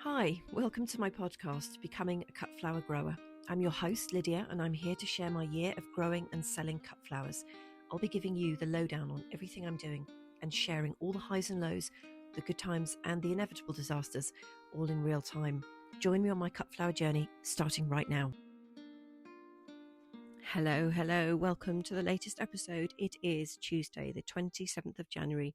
Hi, welcome to my podcast, Becoming a Cut Flower Grower. I'm your host, Lydia, and I'm here to share my year of growing and selling cut flowers. I'll be giving you the lowdown on everything I'm doing and sharing all the highs and lows, the good times and the inevitable disasters, all in real time. Join me on my cut flower journey, starting right now. Hello, welcome to the latest episode. It is Tuesday, the 27th of January,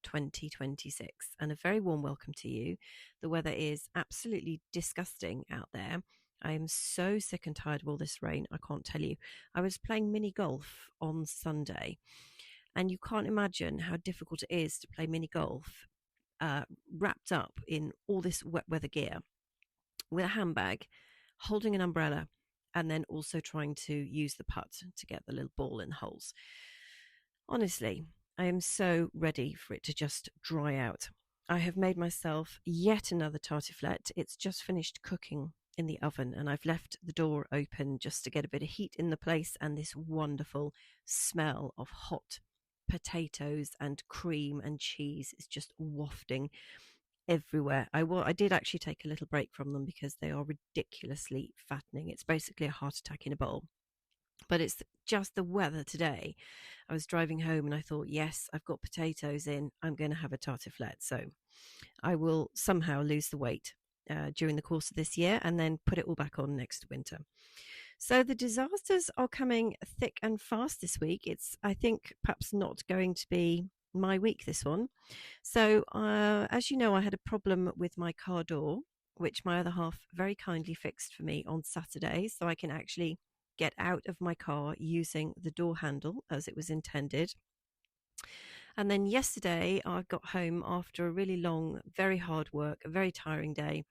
2026, and a very warm welcome to you. The weather is absolutely disgusting out there. I am so sick and tired of all this rain, I can't tell you. I was playing mini golf on Sunday, and you can't imagine how difficult it is to play mini golf wrapped up in all this wet weather gear with a handbag, holding an umbrella, and then also trying to use the putt to get the little ball in the holes. Honestly, I am so ready for it to just dry out. I have made myself yet another tartifette. It's just finished cooking in the oven, and I've left the door open just to get a bit of heat in the place, and this wonderful smell of hot potatoes and cream and cheese is just wafting everywhere. I did actually take a little break from them because they are ridiculously fattening. It's basically a heart attack in a bowl. But it's just the weather today. I was driving home and I thought, yes, I've got potatoes in. I'm going to have a tartifette. So I will somehow lose the weight during the course of this year and then put it all back on next winter. So the disasters are coming thick and fast this week. It's, I think, perhaps not going to be my week, this one. So as you know, I had a problem with my car door, which my other half very kindly fixed for me on Saturday, so I can actually get out of my car using the door handle as it was intended. And then yesterday I got home after a really long, very hard work, a very tiring day,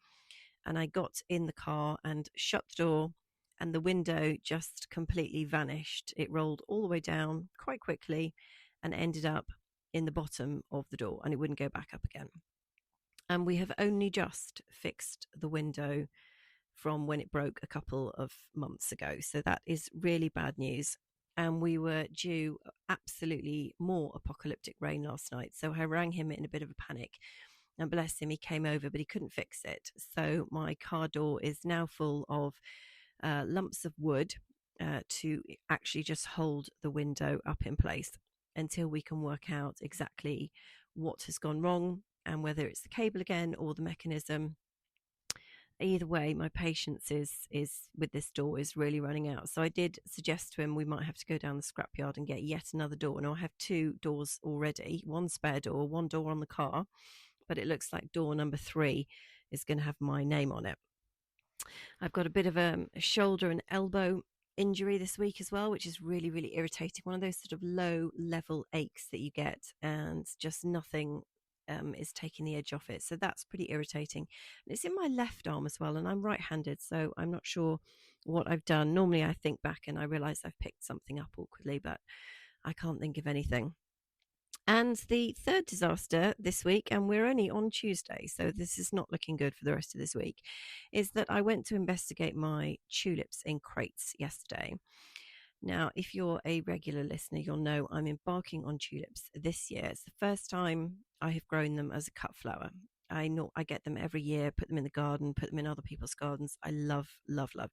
and I got in the car and shut the door, and the window just completely vanished. It rolled all the way down quite quickly and ended up in the bottom of the door, and it wouldn't go back up again. And we have only just fixed the window from when it broke a couple of months ago. So that is really bad news. And we were due absolutely more apocalyptic rain last night. So I rang him in a bit of a panic. And bless him, he came over, but he couldn't fix it. So my car door is now full of lumps of wood to actually just hold the window up in place until we can work out exactly what has gone wrong and whether it's the cable again or the mechanism. Either way, my patience is with this door is really running out. So I did suggest to him we might have to go down the scrapyard and get yet another door. Now I have two doors already, one spare door, one door on the car, but it looks like door number 3 is going to have my name on it. I've got a bit of a shoulder and elbow injury this week as well, which is really, really irritating. One of those sort of low level aches that you get and just nothing is taking the edge off it. So that's pretty irritating. And it's in my left arm as well, and I'm right-handed, so I'm not sure what I've done. Normally I think back and I realize I've picked something up awkwardly, but I can't think of anything. And the third disaster this week, and we're only on Tuesday, so this is not looking good for the rest of this week, is that I went to investigate my tulips in crates yesterday. Now, if you're a regular listener, you'll know I'm embarking on tulips this year. It's the first time I have grown them as a cut flower. I get them every year, put them in the garden, put them in other people's gardens. I love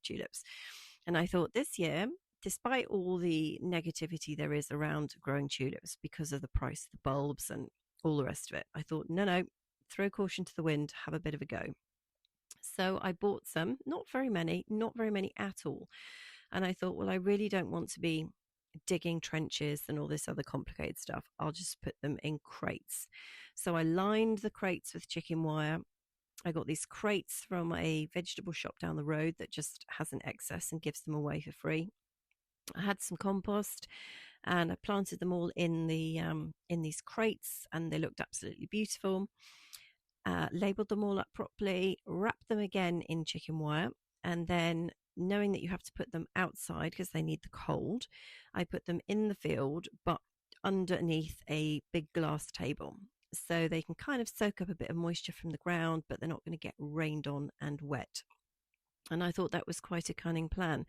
tulips. And I thought this year, despite all the negativity there is around growing tulips because of the price of the bulbs and all the rest of it, I thought, no, throw caution to the wind, have a bit of a go. So I bought some, not very many at all. And I thought, well, I really don't want to be digging trenches and all this other complicated stuff. I'll just put them in crates. So I lined the crates with chicken wire. I got these crates from a vegetable shop down the road that just has an excess and gives them away for free. I had some compost and I planted them all in these crates, and they looked absolutely beautiful. Labeled them all up properly, wrapped them again in chicken wire, and then, knowing that you have to put them outside because they need the cold, I put them in the field but underneath a big glass table so they can kind of soak up a bit of moisture from the ground, but they're not going to get rained on and wet. And I thought that was quite a cunning plan.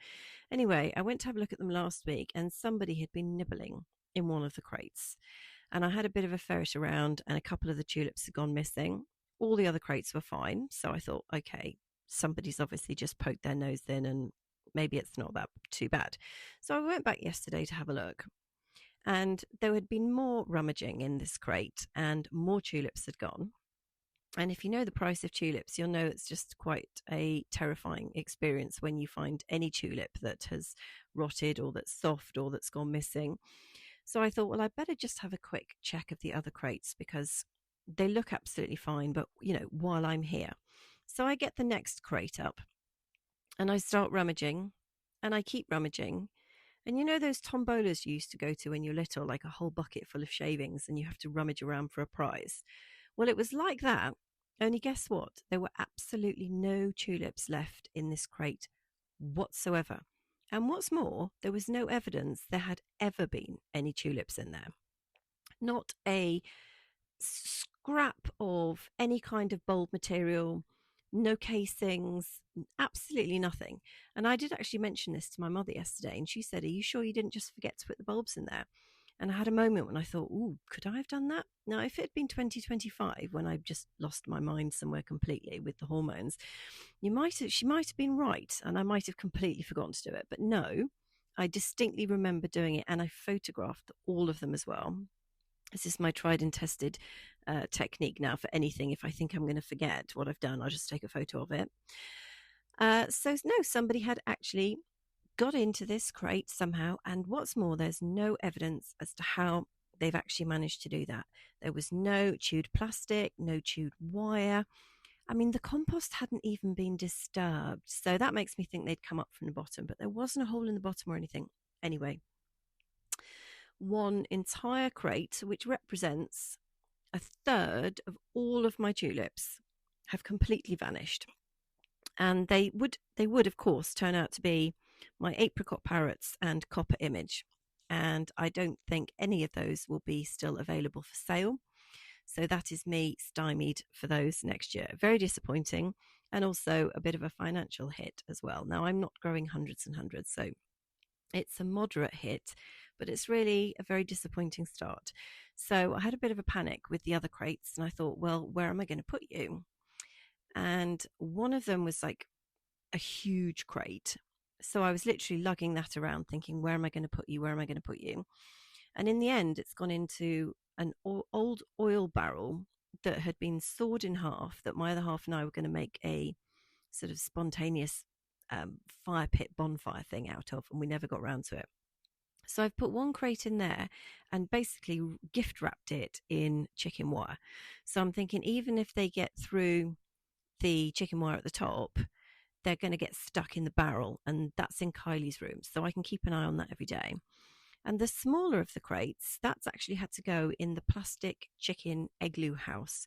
Anyway, I went to have a look at them last week, and somebody had been nibbling in one of the crates, and I had a bit of a ferret around, and a couple of the tulips had gone missing. All the other crates were fine. So I thought, okay, somebody's obviously just poked their nose in and maybe it's not that too bad. So I went back yesterday to have a look. And there had been more rummaging in this crate and more tulips had gone. And if you know the price of tulips, you'll know it's just quite a terrifying experience when you find any tulip that has rotted or that's soft or that's gone missing. So I thought, well, I better just have a quick check of the other crates because they look absolutely fine, but while I'm here. So I get the next crate up and I start rummaging and I keep rummaging. And you know those tombolas you used to go to when you're little, like a whole bucket full of shavings and you have to rummage around for a prize? Well, it was like that. Only guess what? There were absolutely no tulips left in this crate whatsoever. And what's more, there was no evidence there had ever been any tulips in there. Not a scrap of any kind of bulb material, no casings, absolutely nothing. And I did actually mention this to my mother yesterday, and she said, "Are you sure you didn't just forget to put the bulbs in there?" And I had a moment when I thought, "Ooh, could I have done that?" Now, if it had been 2025, when I just lost my mind somewhere completely with the hormones, she might have been right, and I might have completely forgotten to do it. But no, I distinctly remember doing it, and I photographed all of them as well. This is my tried and tested technique now for anything. If I think I'm going to forget what I've done, I'll just take a photo of it. So no, somebody had actually got into this crate somehow, and what's more, there's no evidence as to how they've actually managed to do that. There was no chewed plastic, no chewed wire. I mean, the compost hadn't even been disturbed, so that makes me think they'd come up from the bottom, but there wasn't a hole in the bottom or anything. Anyway, one entire crate, which represents a third of all of my tulips, have completely vanished. And they would of course turn out to be my apricot parrots and copper image, and I don't think any of those will be still available for sale. So that is me stymied for those next year. Very disappointing, and also a bit of a financial hit as well. Now, I'm not growing hundreds and hundreds, so it's a moderate hit, but it's really a very disappointing start. So I had a bit of a panic with the other crates, and I thought, well, where am I going to put you? And one of them was like a huge crate. So I was literally lugging that around thinking, where am I going to put you? Where am I going to put you? And in the end, it's gone into an old oil barrel that had been sawed in half, that my other half and I were going to make a sort of spontaneous fire pit bonfire thing out of, and we never got around to it. So I've put one crate in there and basically gift wrapped it in chicken wire. So I'm thinking, even if they get through the chicken wire at the top, they're going to get stuck in the barrel, and that's in Kylie's room, so I can keep an eye on that every day. And the smaller of the crates, that's actually had to go in the plastic chicken igloo house,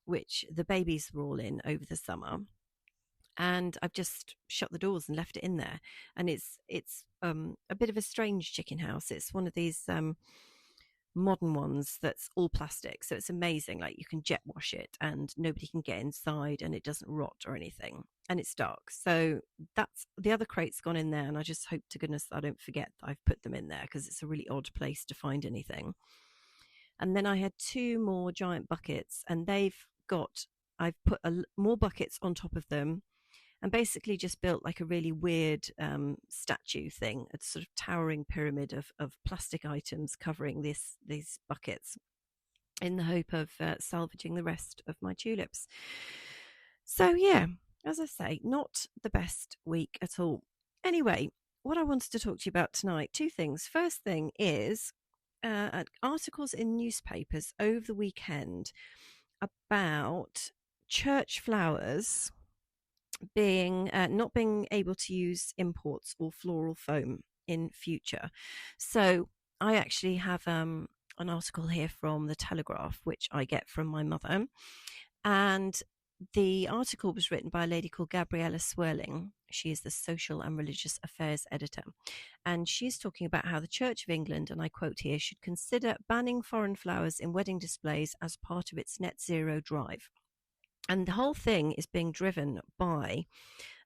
which the babies were all in over the summer. And I've just shut the doors and left it in there. And it's a bit of a strange chicken house. It's one of these modern ones that's all plastic, so it's amazing. Like, you can jet wash it and nobody can get inside, and it doesn't rot or anything, and it's dark. So that's the other crate's gone in there, and I just hope to goodness I don't forget that I've put them in there, because it's a really odd place to find anything. And then I had two more giant buckets, and I've put more buckets on top of them, and basically just built like a really weird statue thing, a sort of towering pyramid of plastic items covering these buckets, in the hope of salvaging the rest of my tulips. So yeah, as I say, not the best week at all. Anyway, what I wanted to talk to you about tonight, two things. First thing is articles in newspapers over the weekend about church flowers being not being able to use imports or floral foam in future. So I actually have an article here from the Telegraph, which I get from my mother, and the article was written by a lady called Gabriella Swirling. She is the social and religious affairs editor, and she's talking about how the Church of England, and I quote here, should consider banning foreign flowers in wedding displays as part of its net zero drive. And the whole thing is being driven by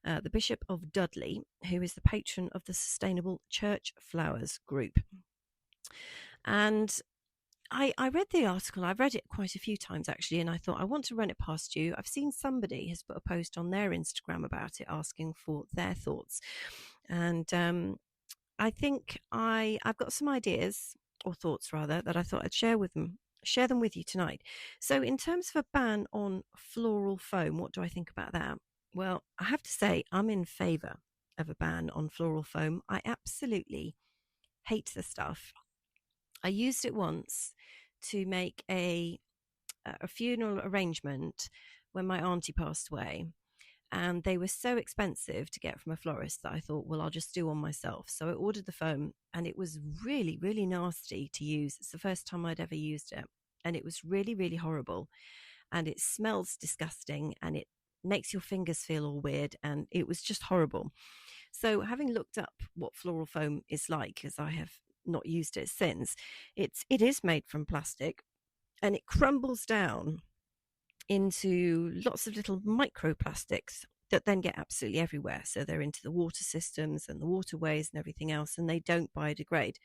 the Bishop of Dudley, who is the patron of the Sustainable Church Flowers group. And I read the article. I've read it quite a few times actually, and I thought I want to run it past you. I've seen somebody has put a post on their Instagram about it, asking for their thoughts, and I think I've got some ideas or thoughts rather that I thought I'd share them with you tonight. So, in terms of a ban on floral foam, what do I think about that? Well, I have to say I'm in favour of a ban on floral foam. I absolutely hate the stuff. I used it once to make a funeral arrangement when my auntie passed away, and they were so expensive to get from a florist that I thought, well, I'll just do one myself. So I ordered the foam, and it was really, really nasty to use. It's the first time I'd ever used it, and it was really, really horrible, and it smells disgusting, and it makes your fingers feel all weird, and it was just horrible. So having looked up what floral foam is like, as I have not used it since, it is made from plastic, and it crumbles down into lots of little microplastics that then get absolutely everywhere. So they're into the water systems and the waterways and everything else, and they don't biodegrade.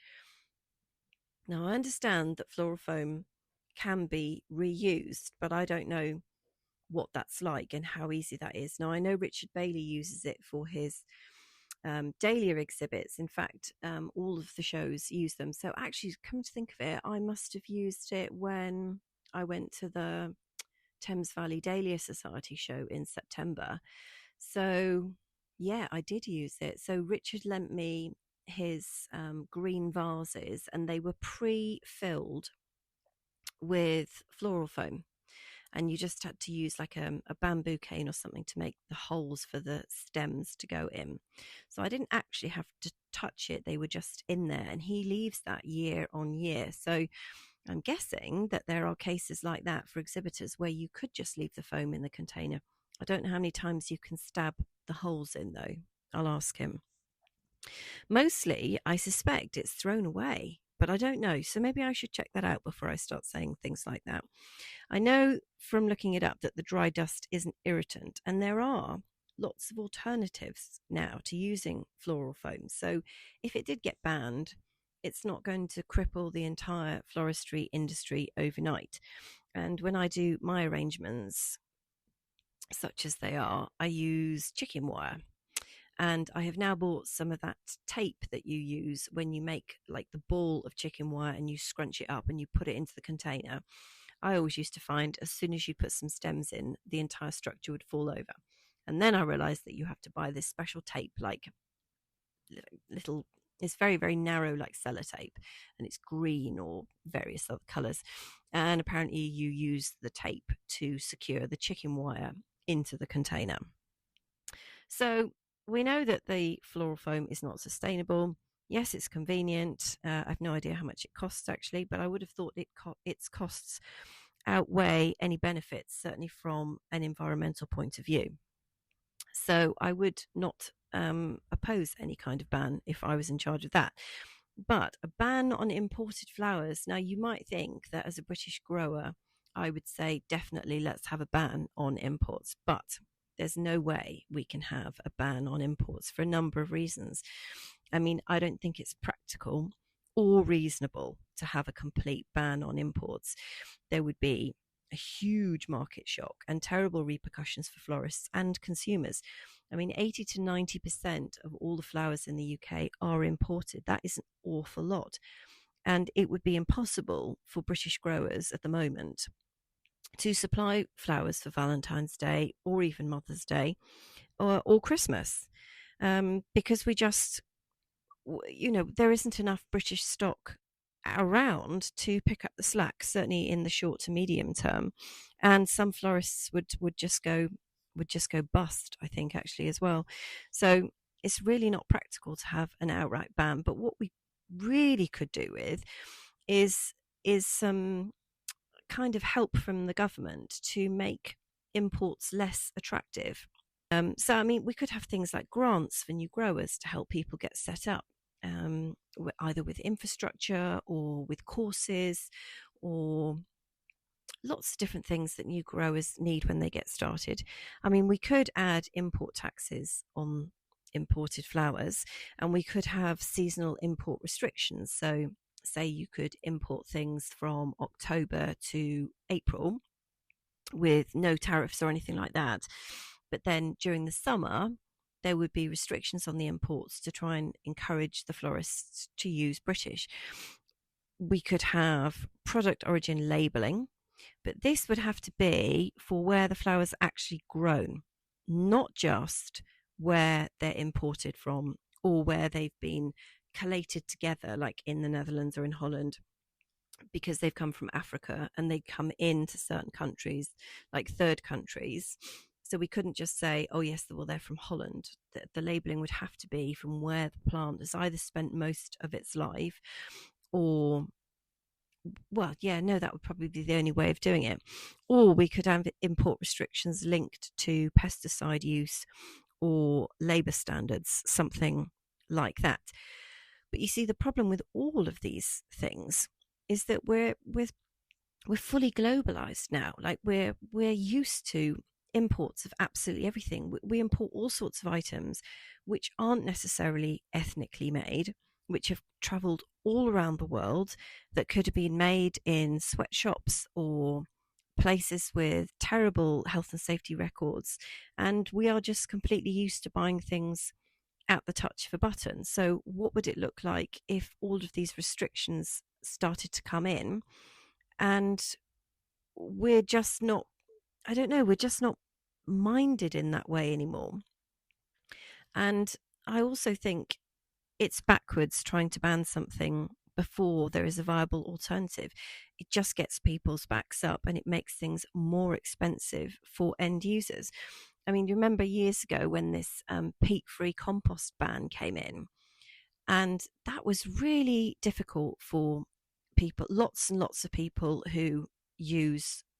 Now, I understand that floral foam can be reused, but I don't know what that's like and how easy that is. Now, I know Richard Bailey uses it for his Dahlia exhibits. In fact, all of the shows use them. So, actually, come to think of it, I must have used it when I went to the Thames Valley Dahlia Society show in September. So, yeah, I did use it. So, Richard lent me his green vases, and they were pre filled with floral foam. And you just had to use like a bamboo cane or something to make the holes for the stems to go in. So I didn't actually have to touch it, they were just in there. And he leaves that year on year. So I'm guessing that there are cases like that for exhibitors where you could just leave the foam in the container. I don't know how many times you can stab the holes in, though. I'll ask him. Mostly, I suspect it's thrown away, but I don't know. So maybe I should check that out before I start saying things like that. I know from looking it up that the dry dust is an irritant, and there are lots of alternatives now to using floral foam. So if it did get banned, it's not going to cripple the entire floristry industry overnight. And when I do my arrangements, such as they are, I use chicken wire. And I have now bought some of that tape that you use when you make like the ball of chicken wire and you scrunch it up and you put it into the container. I always used to find as soon as you put some stems in, the entire structure would fall over. And then I realized that you have to buy this special tape, like little, it's very, very narrow, like sellotape, and it's green or various other colors. And apparently, you use the tape to secure the chicken wire into the container. So we know that the floral foam is not sustainable. Yes, it's convenient. I've no idea how much it costs actually, but I would have thought its costs outweigh any benefits, certainly from an environmental point of view. So I would not oppose any kind of ban if I was in charge of that. But a ban on imported flowers. Now, you might think that as a British grower, I would say definitely let's have a ban on imports. But there's no way we can have a ban on imports for a number of reasons. I mean, I don't think it's practical or reasonable to have a complete ban on imports. There would be a huge market shock and terrible repercussions for florists and consumers. I mean, 80 to 90% of all the flowers in the UK are imported. That is an awful lot. And it would be impossible for British growers at the moment to supply flowers for Valentine's Day or even Mother's Day or Christmas, because we just, there isn't enough British stock around to pick up the slack, certainly in the short to medium term. And some florists would just go bust, I think, actually, as well. So it's really not practical to have an outright ban. But what we really could do with is some kind of help from the government to make imports less attractive. So, I mean, we could have things like grants for new growers to help people get set up, either with infrastructure or with courses or lots of different things that new growers need when they get started. I mean, we could add import taxes on imported flowers, and we could have seasonal import restrictions. So say you could import things from October to April with no tariffs or anything like that. But then during the summer, there would be restrictions on the imports to try and encourage the florists to use British. We could have product origin labelling, but this would have to be for where the flowers actually grown, not just where they're imported from or where they've been collated together, like in the Netherlands or in Holland, because they've come from Africa and they come into certain countries, like third countries. So we couldn't just say, oh, yes, well, they're from Holland. The labelling would have to be from where the plant has either spent most of its life or, well, yeah, no, that would probably be the only way of doing it. Or we could have import restrictions linked to pesticide use or labour standards, something like that. But you see, the problem with all of these things is that we're fully globalized now. Like we're used to imports of absolutely everything. We import all sorts of items which aren't necessarily ethnically made, which have traveled all around the world, that could have been made in sweatshops or places with terrible health and safety records. And we are just completely used to buying things at the touch of a button. So what would it look like if all of these restrictions started to come in and we're just not, I don't know, we're just not minded in that way anymore? And I also think it's backwards trying to ban something before there is a viable alternative. It just gets people's backs up and it makes things more expensive for end users. I mean, you remember years ago when this peat-free compost ban came in, and that was really difficult for people, lots and lots of people who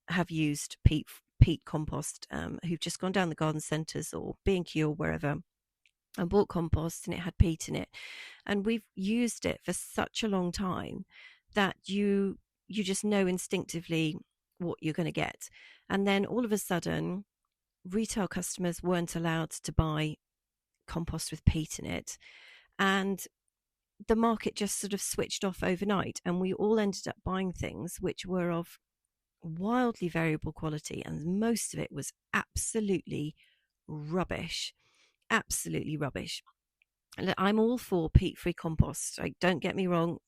have used peat compost, who've just gone down the garden centres or B&Q or wherever and bought compost and it had peat in it. And we've used it for such a long time that you just know instinctively what you're going to get. And then all of a sudden, retail customers weren't allowed to buy compost with peat in it. And the market just sort of switched off overnight. And we all ended up buying things which were of wildly variable quality. And most of it was absolutely rubbish. Absolutely rubbish. I'm all for peat-free compost. Like, don't get me wrong.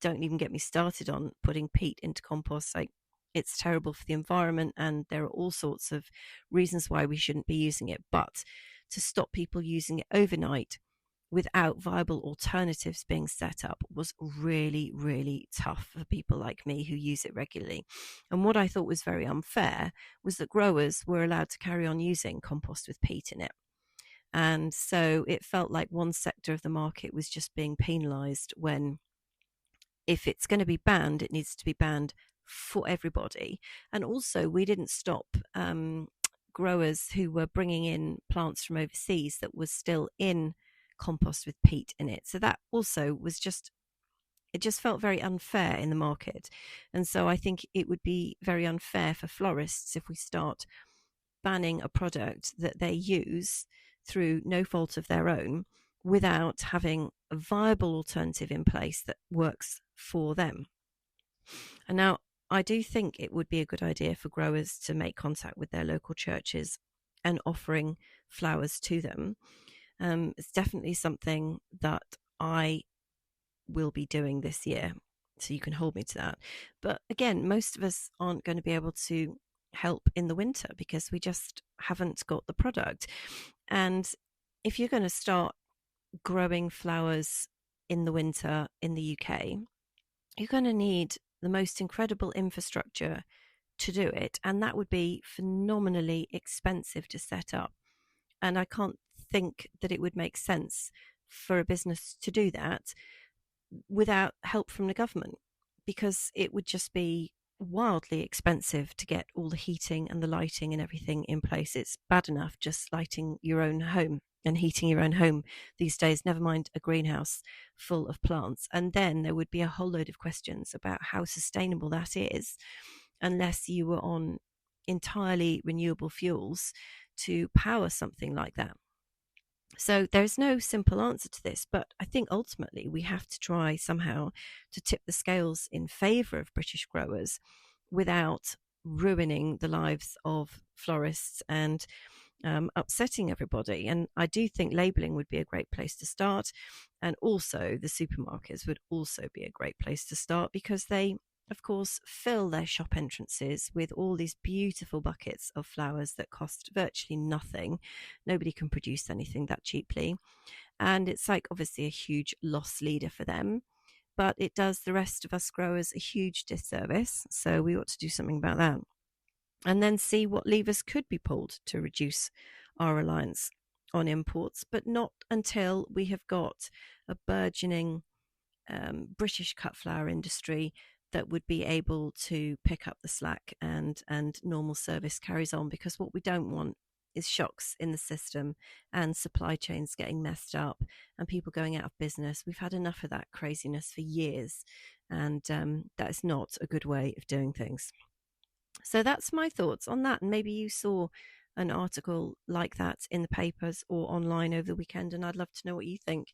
Don't even get me started on putting peat into compost. Like, it's terrible for the environment, and there are all sorts of reasons why we shouldn't be using it. But to stop people using it overnight without viable alternatives being set up was really, really tough for people like me who use it regularly. And what I thought was very unfair was that growers were allowed to carry on using compost with peat in it. And so it felt like one sector of the market was just being penalised, when if it's going to be banned, it needs to be banned for everybody. And also, we didn't stop growers who were bringing in plants from overseas that was still in compost with peat in it. So that also was just, it just felt very unfair in the market. And so I think it would be very unfair for florists if we start banning a product that they use through no fault of their own without having a viable alternative in place that works for them. And now, I do think it would be a good idea for growers to make contact with their local churches and offering flowers to them. It's definitely something that I will be doing this year, so you can hold me to that. But again, most of us aren't going to be able to help in the winter because we just haven't got the product. And if you're going to start growing flowers in the winter in the UK, you're going to need the most incredible infrastructure to do it, and that would be phenomenally expensive to set up. And I can't think that it would make sense for a business to do that without help from the government, because it would just be wildly expensive to get all the heating and the lighting and everything in place. It's bad enough just lighting your own home and heating your own home these days, never mind a greenhouse full of plants. And then there would be a whole load of questions about how sustainable that is, unless you were on entirely renewable fuels to power something like that. So there's no simple answer to this, but I think ultimately we have to try somehow to tip the scales in favour of British growers without ruining the lives of florists and upsetting everybody. And I do think labelling would be a great place to start. And also the supermarkets would also be a great place to start, because they, of course, fill their shop entrances with all these beautiful buckets of flowers that cost virtually nothing. Nobody can produce anything that cheaply. And it's like obviously a huge loss leader for them, but it does the rest of us growers a huge disservice. So we ought to do something about that. And then see what levers could be pulled to reduce our reliance on imports, but not until we have got a burgeoning British cut flower industry that would be able to pick up the slack, and normal service carries on. Because what we don't want is shocks in the system and supply chains getting messed up and people going out of business. We've had enough of that craziness for years, and that is not a good way of doing things. So that's my thoughts on that. And maybe you saw an article like that in the papers or online over the weekend, and I'd love to know what you think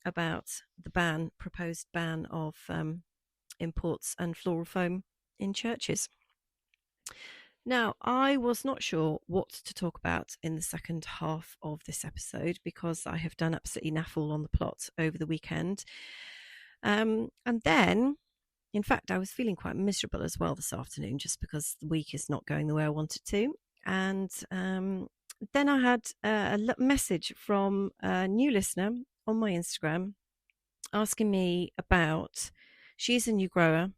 about the proposed ban of imports and floral foam in churches. Now, I was not sure what to talk about in the second half of this episode because I have done absolutely naffle on the plot over the weekend. And then, in fact, I was feeling quite miserable as well this afternoon, just because the week is not going the way I wanted to. And then I had a message from a new listener on my Instagram asking me about, she's a new grower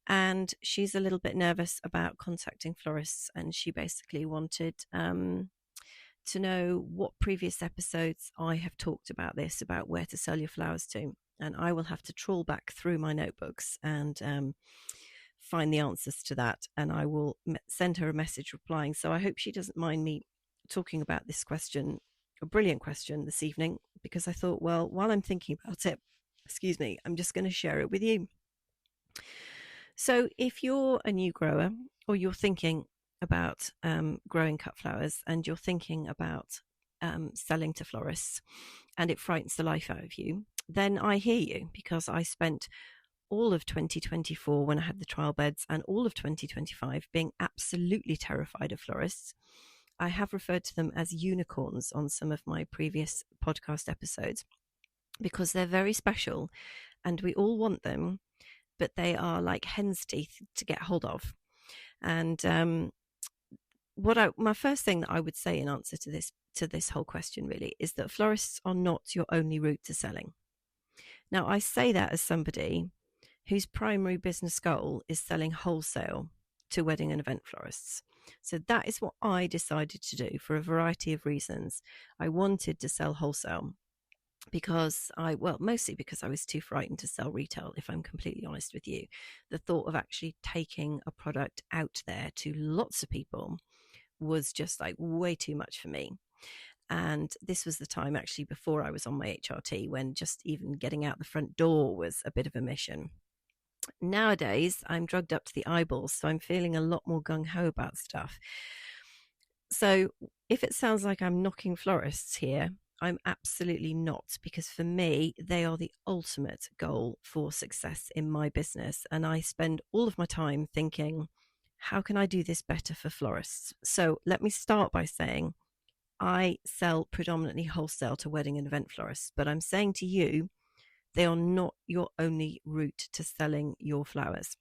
and she's a little bit nervous about contacting florists, and she basically wanted to know what previous episodes I have talked about this, about where to sell your flowers to. And I will have to trawl back through my notebooks and find the answers to that, and I will send her a message replying. So I hope she doesn't mind me talking about this question, a brilliant question, this evening, because I thought, well, while I'm thinking about it, excuse me, I'm just going to share it with you. So if you're a new grower, or you're thinking about growing cut flowers, and you're thinking about selling to florists, and it frightens the life out of you, then I hear you, because I spent all of 2024 when I had the trial beds, and all of 2025 being absolutely terrified of florists. I have referred to them as unicorns on some of my previous podcast episodes, because they're very special and we all want them, but they are like hen's teeth to get hold of. And my first thing that I would say in answer to this whole question really is that florists are not your only route to selling. Now, I say that as somebody whose primary business goal is selling wholesale to wedding and event florists. So that is what I decided to do for a variety of reasons. I wanted to sell wholesale because mostly because I was too frightened to sell retail, if I'm completely honest with you. The thought of actually taking a product out there to lots of people was just like way too much for me. And this was the time actually before I was on my HRT, when just even getting out the front door was a bit of a mission. Nowadays, I'm drugged up to the eyeballs, so I'm feeling a lot more gung-ho about stuff. So if it sounds like I'm knocking florists here, I'm absolutely not, because for me, they are the ultimate goal for success in my business. And I spend all of my time thinking, how can I do this better for florists? So let me start by saying I sell predominantly wholesale to wedding and event florists, but I'm saying to you, they are not your only route to selling your flowers.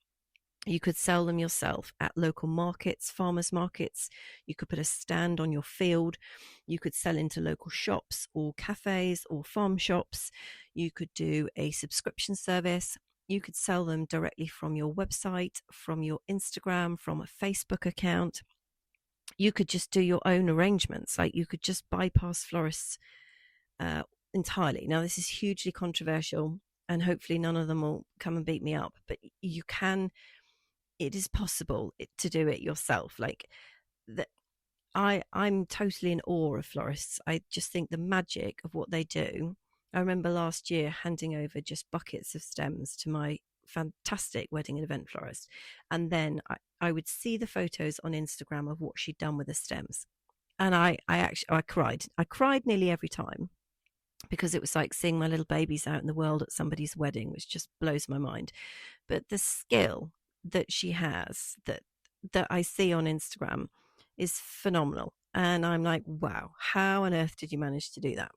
You could sell them yourself at local markets, farmers markets. You could put a stand on your field. You could sell into local shops or cafes or farm shops. You could do a subscription service. You could sell them directly from your website, from your Instagram, from a Facebook account. You could just do your own arrangements. Like, you could just bypass florists entirely. Now, this is hugely controversial, and hopefully none of them will come and beat me up, but you can, it is possible to do it yourself. Like, I'm totally in awe of florists. I just think the magic of what they do. I remember last year handing over just buckets of stems to my fantastic wedding and event florist, and then I would see the photos on Instagram of what she'd done with the stems, And I cried. I cried nearly every time because it was like seeing my little babies out in the world at somebody's wedding, which just blows my mind. But the skill that she has, that I see on Instagram, is phenomenal. And I'm like, wow, how on earth did you manage to do that?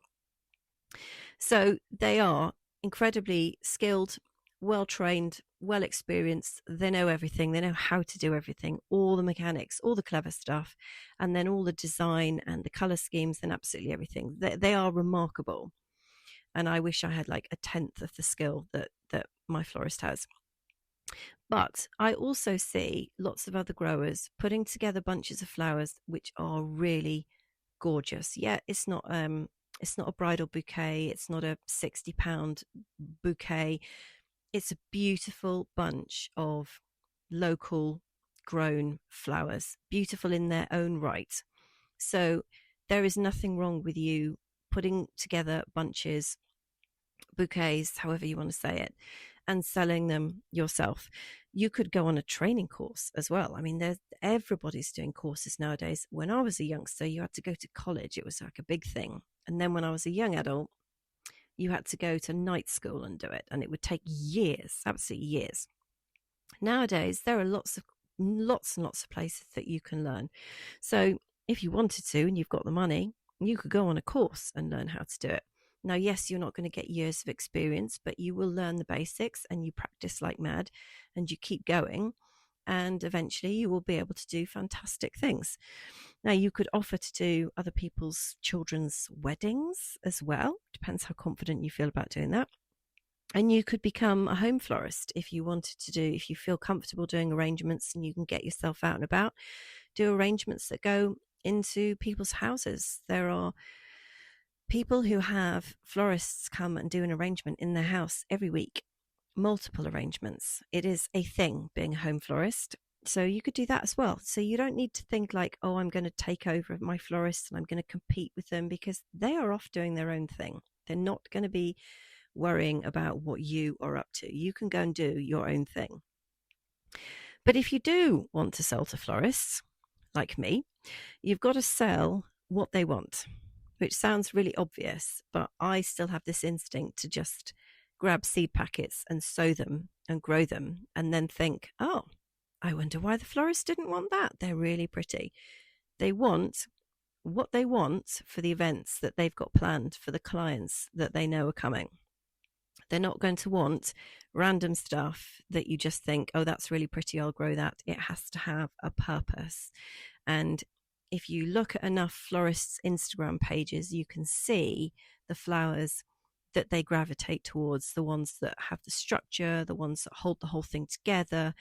So they are incredibly skilled, well trained, well experienced. They know everything. They know how to do everything, all the mechanics, all the clever stuff, and then all the design and the color schemes and absolutely everything. They are remarkable. And I wish I had like a tenth of the skill that my florist has. But I also see lots of other growers putting together bunches of flowers which are really gorgeous. Yeah, it's not a bridal bouquet, it's not a £60 bouquet. It's a beautiful bunch of local grown flowers, beautiful in their own right. So there is nothing wrong with you putting together bunches, bouquets, however you want to say it, and selling them yourself. You could go on a training course as well. I mean, everybody's doing courses nowadays. When I was a youngster, you had to go to college. It was like a big thing. And then when I was a young adult, you had to go to night school and do it. And it would take years, absolutely years. Nowadays, there are lots and lots of places that you can learn. So if you wanted to and you've got the money, you could go on a course and learn how to do it. Now, yes, you're not going to get years of experience, but you will learn the basics and you practice like mad and you keep going. And eventually you will be able to do fantastic things. Now, you could offer to do other people's children's weddings as well. Depends how confident you feel about doing that. And you could become a home florist if you wanted to do, if you feel comfortable doing arrangements and you can get yourself out and about, do arrangements that go into people's houses. There are people who have florists come and do an arrangement in their house every week, multiple arrangements. It is a thing being a home florist. So you could do that as well. So you don't need to think like, oh, I'm going to take over my florist and I'm going to compete with them, because they are off doing their own thing. They're not going to be worrying about what you are up to. You can go and do your own thing. But if you do want to sell to florists, like me, you've got to sell what they want, which sounds really obvious, but I still have this instinct to just grab seed packets and sow them and grow them and then think, oh, I wonder why the florist didn't want that. They're really pretty. They want what they want for the events that they've got planned for the clients that they know are coming. They're not going to want random stuff that you just think, oh, that's really pretty, I'll grow that. It has to have a purpose. And if you look at enough florists' Instagram pages, you can see the flowers that they gravitate towards, the ones that have the structure, the ones that hold the whole thing together,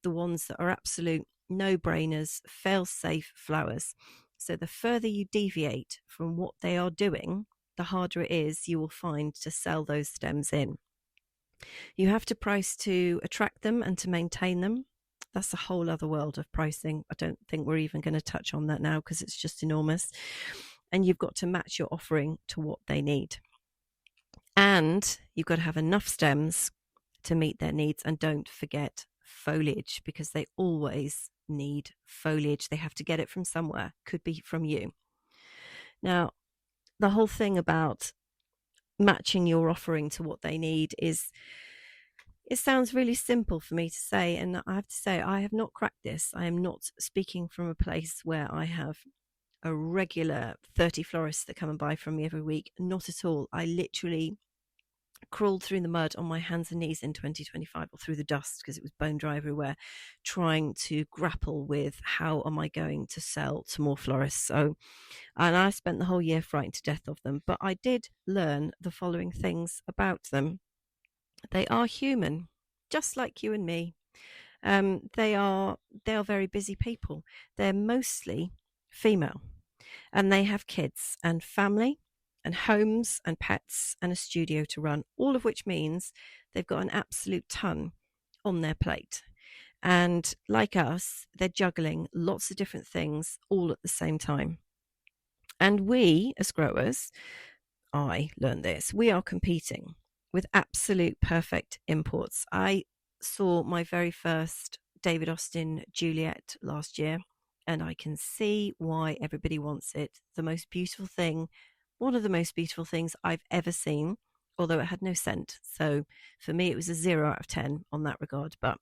the ones that are absolute no-brainers, fail-safe flowers. So the further you deviate from what they are doing, the harder it is you will find to sell those stems in. You have to price to attract them and to maintain them. That's a whole other world of pricing. I don't think we're even going to touch on that now because it's just enormous. And you've got to match your offering to what they need. And you've got to have enough stems to meet their needs. And don't forget foliage, because they always need foliage. They have to get it from somewhere. Could be from you. Now, the whole thing about matching your offering to what they need is, it sounds really simple for me to say, and I have to say I have not cracked this. I am not speaking from a place where I have a regular 30 florists that come and buy from me every week. Not at all. I literally crawled through the mud on my hands and knees in 2025, or through the dust because it was bone dry everywhere, trying to grapple with how am I going to sell to more florists. And I spent the whole year frightened to death of them, but I did learn the following things about them. They are human, just like you and me. They are very busy people. They're mostly female, and they have kids and family and homes and pets and a studio to run, all of which means they've got an absolute ton on their plate. And like us, they're juggling lots of different things all at the same time. And we, as growers, I learned this, we are competing with absolute perfect imports. I saw my very first David Austin Juliet last year. and I can see why everybody wants it. The most beautiful thing, one of the most beautiful things I've ever seen, although it had no scent. So for me, it was a 0 out of 10 on that regard. But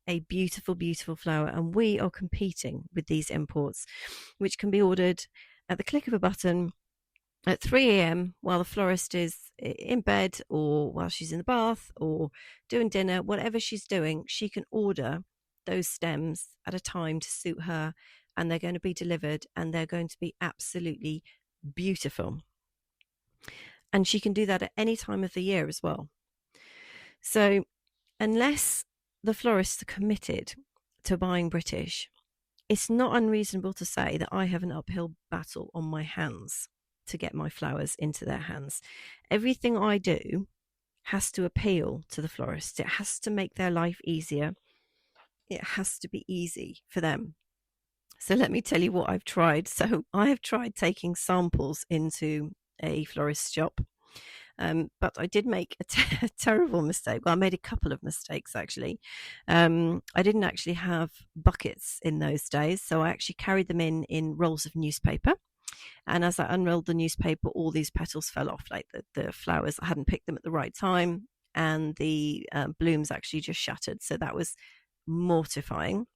a beautiful, beautiful flower. And we are competing with these imports, which can be ordered at the click of a button at 3 a.m. while the florist is in bed, or while she's in the bath or doing dinner. Whatever she's doing, she can order those stems at a time to suit her, and they're going to be delivered, and they're going to be absolutely beautiful. And she can do that at any time of the year as well. So unless the florists are committed to buying British, it's not unreasonable to say that I have an uphill battle on my hands to get my flowers into their hands. Everything I do has to appeal to the florists. It has to make their life easier. It has to be easy for them. So let me tell you what I've tried. So I have tried taking samples into a florist shop. But I did make a terrible mistake. Well, I made a couple of mistakes, actually. I didn't actually have buckets in those days, so I actually carried them in rolls of newspaper. And as I unrolled the newspaper, all these petals fell off, like the flowers. I hadn't picked them at the right time, and the blooms actually just shattered. So that was mortifying.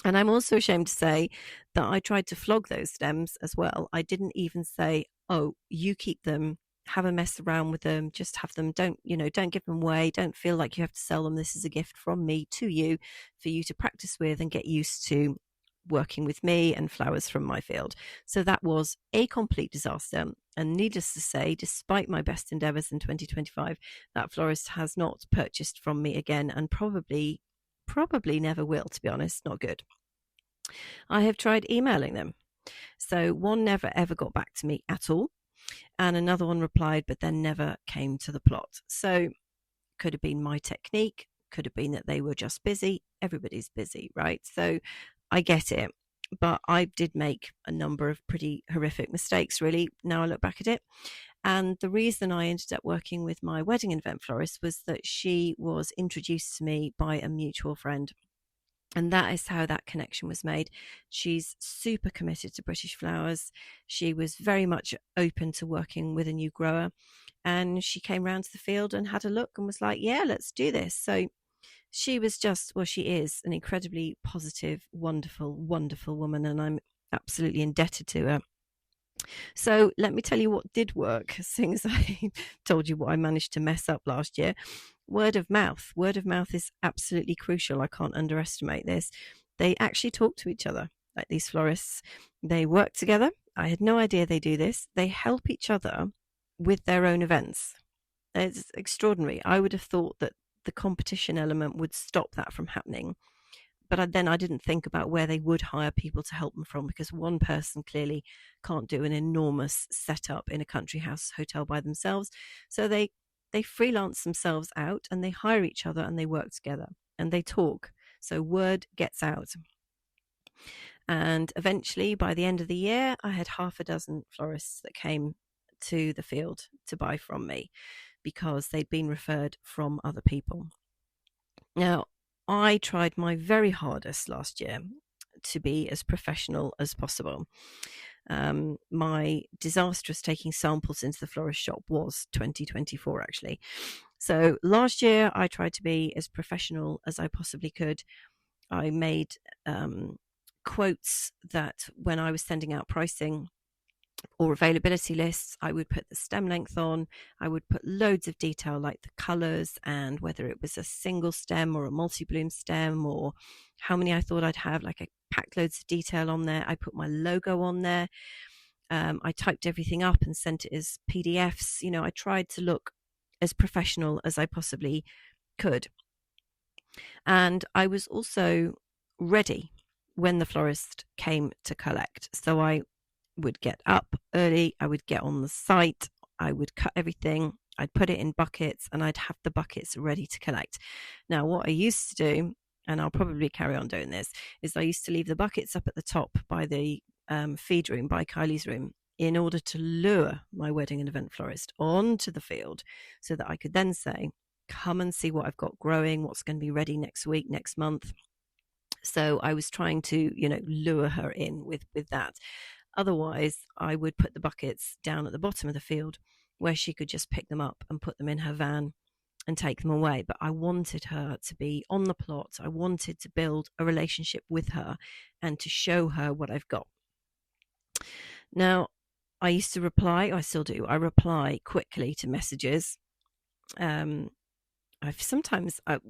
And I'm also ashamed to say that I tried to flog those stems as well. I didn't even say, oh, you keep them, have a mess around with them, just have them, don't give them away, don't feel like you have to sell them. This is a gift from me to you for you to practice with and get used to working with me and flowers from my field. So that was a complete disaster. And needless to say, despite my best endeavors in 2025, that florist has not purchased from me again, and probably never will, to be honest. Not good. I have tried emailing them. So one never ever got back to me at all, and another one replied but then never came to the plot. So could have been my technique, could have been that they were just busy. Everybody's busy, right? So I get it, but I did make a number of pretty horrific mistakes, really, now I look back at it. And the reason I ended up working with my wedding event florist was that she was introduced to me by a mutual friend. And that is how that connection was made. She's super committed to British flowers. She was very much open to working with a new grower. And she came round to the field and had a look and was like, yeah, let's do this. So she was just, well, she is an incredibly positive, wonderful, wonderful woman. And I'm absolutely indebted to her. So let me tell you what did work, seeing as I told you what I managed to mess up last year. Word of mouth. Word of mouth is absolutely crucial. I can't underestimate this. They actually talk to each other, like these florists. They work together. I had no idea they do this. They help each other with their own events. It's extraordinary. I would have thought that the competition element would stop that from happening. But then I didn't think about where they would hire people to help them from, because one person clearly can't do an enormous setup in a country house hotel by themselves. So they freelance themselves out, and they hire each other, and they work together, and they talk. So word gets out. And eventually, by the end of the year, I had half a dozen florists that came to the field to buy from me because they'd been referred from other people. Now, I tried my very hardest last year to be as professional as possible. My disastrous taking samples into the florist shop was 2024, actually. So last year, I tried to be as professional as I possibly could. I made quotes that when I was sending out pricing or availability lists, I would put the stem length on. I would put loads of detail, like the colors and whether it was a single stem or a multi-bloom stem, or how many I thought I'd have. Like, I packed loads of detail on there. I put my logo on there. I typed everything up and sent it as PDFs. I tried to look as professional as I possibly could. And I was also ready when the florist came to collect. So I would get up early, I would get on the site, I would cut everything, I'd put it in buckets, and I'd have the buckets ready to collect. Now, what I used to do, and I'll probably carry on doing this, is I used to leave the buckets up at the top by the feed room, by Kylie's room, in order to lure my wedding and event florist onto the field, so that I could then say, come and see what I've got growing, what's going to be ready next week, next month. So I was trying to, lure her in with that. Otherwise, I would put the buckets down at the bottom of the field where she could just pick them up and put them in her van and take them away. But I wanted her to be on the plot. I wanted to build a relationship with her and to show her what I've got. Now, I used to reply, I still do, I reply quickly to messages. I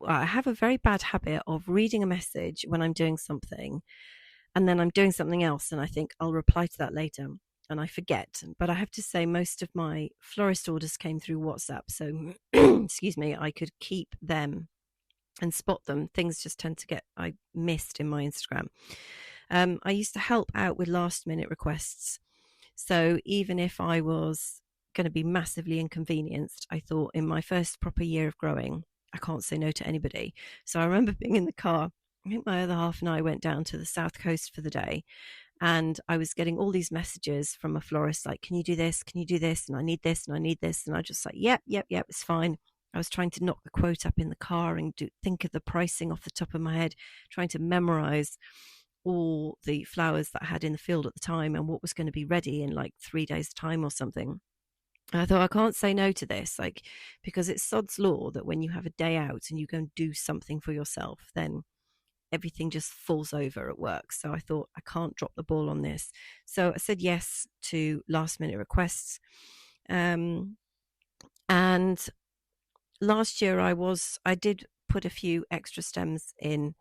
have a very bad habit of reading a message when I'm doing something, and then I'm doing something else, and I think I'll reply to that later, and I forget. But I have to say, most of my florist orders came through WhatsApp, so excuse me, I could keep them and spot them. Things just tend to get I missed in my Instagram. I used to help out with last minute requests. So even if I was going to be massively inconvenienced, I thought in my first proper year of growing, I can't say no to anybody. So I remember being in the car. I think my other half and I went down to the south coast for the day, and I was getting all these messages from a florist like, can you do this? Can you do this? And I need this and I need this. And I just like, yep, it's fine. I was trying to knock the quote up in the car and think of the pricing off the top of my head, trying to memorize all the flowers that I had in the field at the time and what was going to be ready in like 3 days' time or something. And I thought, I can't say no to this, like, because it's sod's law that when you have a day out and you go and do something for yourself, then everything just falls over at work. So I thought, I can't drop the ball on this. So I said yes to last minute requests. And last year I did put a few extra stems in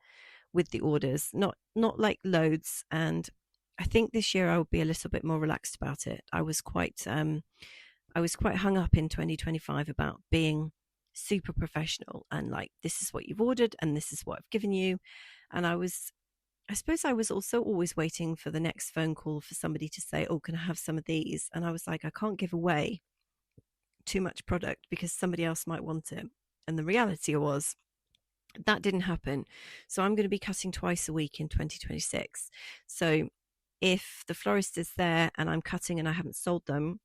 with the orders, not like loads. And I think this year I will be a little bit more relaxed about it. I was quite hung up in 2025 about being super professional and like, this is what you've ordered and this is what I've given you. And I suppose I was also always waiting for the next phone call for somebody to say, oh, can I have some of these? And I was like, I can't give away too much product because somebody else might want it. And the reality was that didn't happen. So I'm going to be cutting twice a week in 2026. So if the florist is there and I'm cutting and I haven't sold them,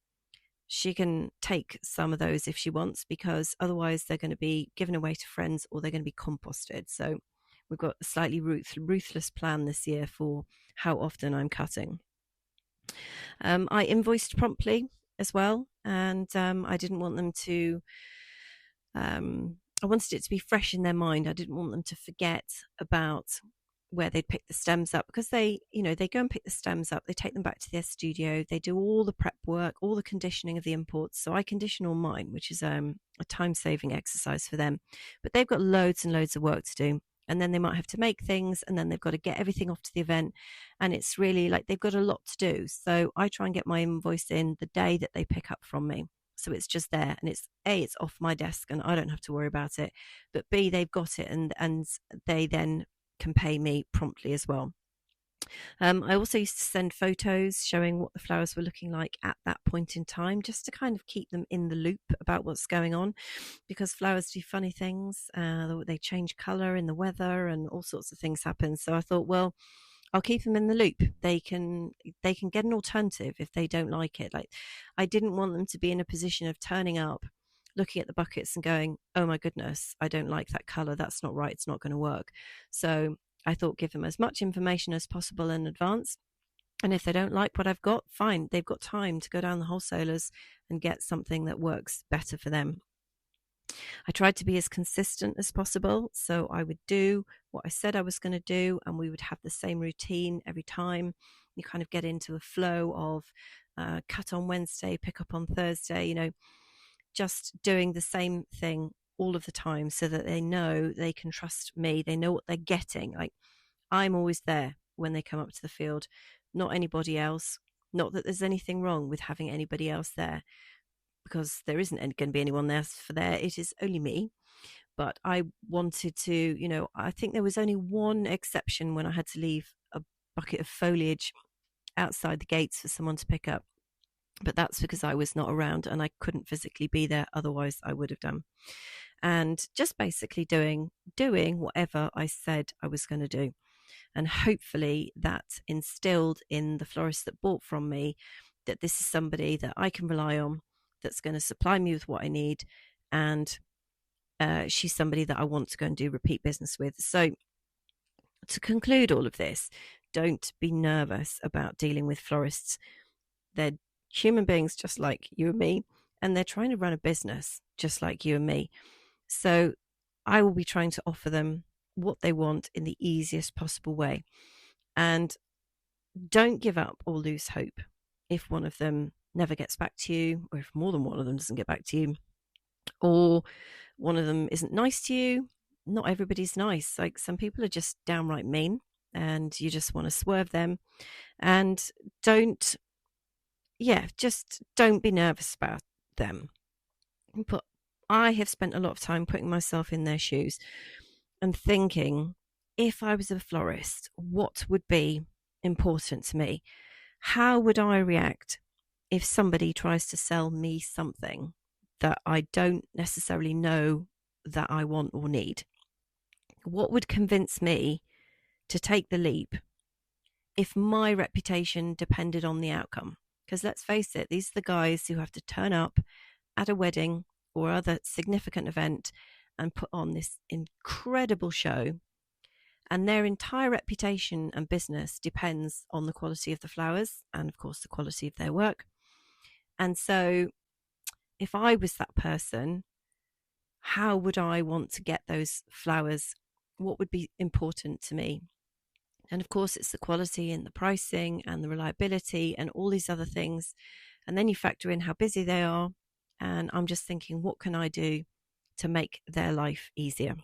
she can take some of those if she wants, because otherwise they're going to be given away to friends or they're going to be composted. So we've got a slightly ruthless plan this year for how often I'm cutting. I invoiced promptly as well, and I didn't want them to I wanted it to be fresh in their mind. I didn't want them to forget about where they'd pick the stems up, because they go and pick the stems up, they take them back to their studio, they do all the prep work, all the conditioning of the imports. So I condition all mine, which is a time-saving exercise for them, but they've got loads and loads of work to do, and then they might have to make things, and then they've got to get everything off to the event, and it's really like they've got a lot to do. So I try and get my invoice in the day that they pick up from me, so it's just there, and it's it's off my desk and I don't have to worry about it, but B, they've got it, and they then can pay me promptly as well. I also used to send photos showing what the flowers were looking like at that point in time, just to kind of keep them in the loop about what's going on, because flowers do funny things. They change colour in the weather and all sorts of things happen. So I thought, well, I'll keep them in the loop. They can get an alternative if they don't like it. Like, I didn't want them to be in a position of turning up, looking at the buckets and going, oh my goodness, I don't like that color. That's not right. It's not going to work. So I thought, give them as much information as possible in advance. And if they don't like what I've got, fine. They've got time to go down the wholesalers and get something that works better for them. I tried to be as consistent as possible. So I would do what I said I was going to do, and we would have the same routine every time. You kind of get into a flow of cut on Wednesday, pick up on Thursday, just doing the same thing all of the time, so that they know they can trust me. They know what they're getting. Like, I'm always there when they come up to the field, not anybody else. Not that there's anything wrong with having anybody else there, because there isn't going to be anyone else for there. It is only me. But I wanted to, I think there was only one exception when I had to leave a bucket of foliage outside the gates for someone to pick up. But that's because I was not around and I couldn't physically be there. Otherwise, I would have done. And just basically doing whatever I said I was going to do. And hopefully that instilled in the florist that bought from me that this is somebody that I can rely on, that's going to supply me with what I need, and she's somebody that I want to go and do repeat business with. So To conclude all of this, don't be nervous about dealing with florists. They're human beings just like you and me, and they're trying to run a business just like you and me. So I will be trying to offer them what they want in the easiest possible way. And don't give up or lose hope if one of them never gets back to you, or if more than one of them doesn't get back to you, or one of them isn't nice to you. Not everybody's nice. Like, some people are just downright mean, and you just want to swerve them. And just don't be nervous about them. But I have spent a lot of time putting myself in their shoes and thinking, if I was a florist, what would be important to me? How would I react if somebody tries to sell me something that I don't necessarily know that I want or need? What would convince me to take the leap if my reputation depended on the outcome? Because let's face it, these are the guys who have to turn up at a wedding or other significant event and put on this incredible show. And their entire reputation and business depends on the quality of the flowers and, of course, the quality of their work. And so if I was that person, how would I want to get those flowers? What would be important to me? And of course, it's the quality and the pricing and the reliability and all these other things. And then you factor in how busy they are. And I'm just thinking, what can I do to make their life easier?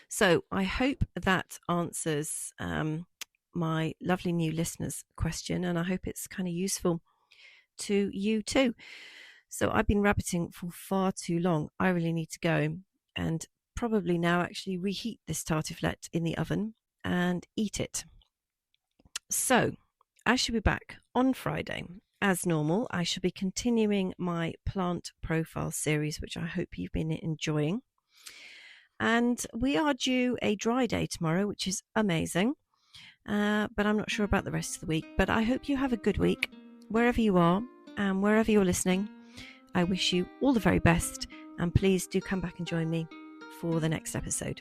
So I hope that answers my lovely new listener's question, and I hope it's kind of useful to you too. So I've been rabbiting for far too long. I really need to go and probably now actually reheat this tartiflette in the oven and eat it. So I shall be back on Friday. As normal, I shall be continuing my plant profile series, which I hope you've been enjoying. And we are due a dry day tomorrow, which is amazing. But I'm not sure about the rest of the week. But I hope you have a good week, wherever you are and wherever you're listening. I wish you all the very best. And please do come back and join me for the next episode.